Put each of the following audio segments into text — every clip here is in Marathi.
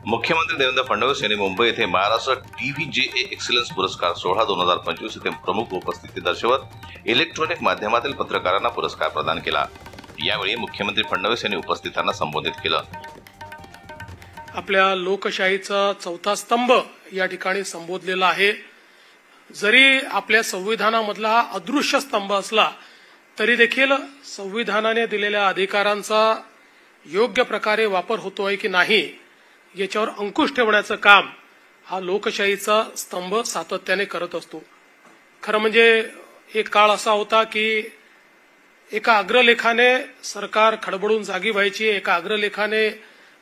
मुख्यमंत्री देवेंद्र फडणवीस यांनी मुंबई येथे महाराष्ट्र TVJA एक्सलन्स पुरस्कार सोहळा 2025 येथे प्रमुख उपस्थिती दर्शवत इलेक्ट्रॉनिक माध्यमातील पत्रकारांना पुरस्कार प्रदान केला। यावेळी मुख्यमंत्री फडणवीस यांनी उपस्थितांना संबोधित केलं। आपल्या लोकशाहीचा चौथा स्तंभ या ठिकाणी संबोधलेला आहे। जरी आपल्या संविधानामधला हा अदृश्य स्तंभ असला तरी देखील संविधानाने दिलेल्या अधिकारांचा योग्य प्रकारे वापर होतोय की नाही याच्यावर अंकुश ठेवण्याचं काम हा लोकशाहीचा स्तंभ सातत्याने करत असतो। खरं म्हणजे एक काळ असा होता की एका अग्रलेखाने सरकार खडबडून जागी व्हायची, एका अग्रलेखाने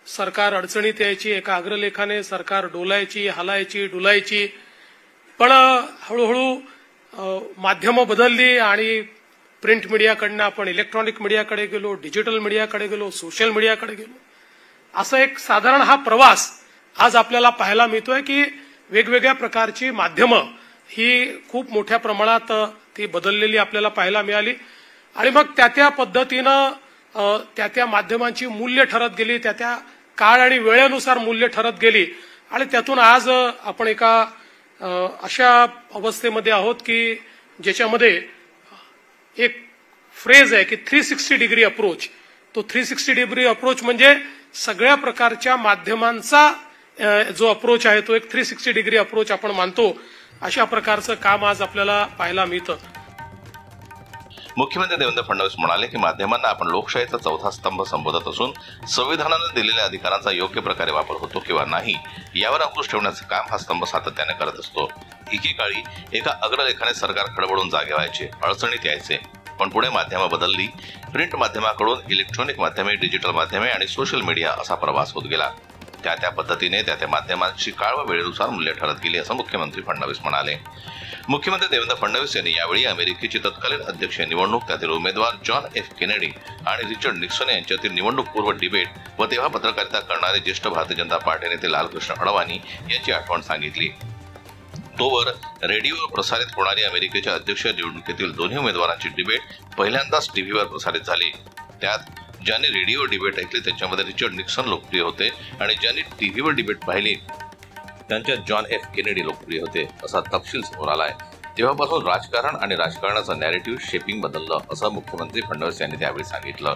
सरकार अडचणीत यायची, एका अग्रलेखाने सरकार डोलायची, हलायची, डुलायची। पण हळूहळू माध्यमं बदलली आणि प्रिंट मीडियाकडनं आपण इलेक्ट्रॉनिक मीडियाकडे गेलो, डिजिटल मीडियाकडे गेलो, सोशल मीडियाकडे गेलो। असं एक साधारण हा प्रवास आज आपल्याला पाहायला मिळतोय की वेगवेगळ्या प्रकारची माध्यमं ही खूप मोठ्या प्रमाणात ती बदललेली आपल्याला पाहायला मिळाली आणि मग त्या पद्धतीनं त्या माध्यमांची मूल्य ठरत गेली, त्या काळ आणि वेळेनुसार मूल्य ठरत गेली आणि त्यातून आज आपण एका अशा अवस्थेमध्ये आहोत की ज्याच्यामध्ये एक फ्रेज आहे की 360 डिग्री अप्रोच। तो 360 डिग्री अप्रोच म्हणजे सगळ्या प्रकारच्या माध्यमांचा जो अप्रोच आहे तो एक 360 डिग्री अप्रोच आपण मानतो। अशा प्रकारचं काम आज आपल्याला पाहायला मिळतं। मुख्यमंत्री देवेंद्र फडणवीस म्हणाले की माध्यमांना आपण लोकशाहीचा चौथा स्तंभ संबोधत असून संविधानाने दिलेल्या अधिकारांचा योग्य प्रकारे वापर होतो किंवा नाही यावर अंकुश ठेवण्याचं काम हा स्तंभ सातत्याने करत असतो। एकेकाळी एका अग्रलेखाने सरकार खडबडून जागे व्हायचे, अडचणीत यायचे, पण पुढे माध्यमं बदलली। प्रिंट माध्यमाकडून इलेक्ट्रॉनिक माध्यमे, डिजिटल माध्यमे आणि सोशल मीडिया असा प्रवास होत गेला। त्या पद्धतीने त्या माध्यमांची काळ व वेळेनुसार मूल्य ठरत गेली असं मुख्यमंत्री फडणवीस म्हणाले। मुख्यमंत्री देवेंद्र फडणवीस यांनी यावेळी अमेरिकेची तत्कालीन अध्यक्ष निवडणूक, त्यातील उमेदवार जॉन F केनेडी आणि रिचर्ड निक्सन यांच्यातील निवडणूक पूर्व डिबेट व तेव्हा पत्रकारिता करणारे ज्येष्ठ भारतीय जनता पार्टी नेते लालकृष्ण अडवाणी यांची आठवण सांगितली। तोवर रेडिओवर प्रसारित होणारी अमेरिकेच्या अध्यक्ष निवडणुकीतील दोन्ही उमेदवारांची डिबेट पहिल्यांदाच टीव्हीवर प्रसारित झाली। त्यात ज्यांनी रेडिओ डिबेट ऐकली त्यांच्यामध्ये रिचर्ड निक्सन लोकप्रिय होते आणि ज्यांनी टीव्हीवर डिबेट पाहिली त्यांच्यात जॉन F केनेडी लोकप्रिय होते असा तपशील समोर आलाय। तेव्हापासून राजकारण आणि राजकारणाचं नॅरेटिव्ह शेपिंग बदललं असं मुख्यमंत्री फडणवीस यांनी त्यावेळी सांगितलं।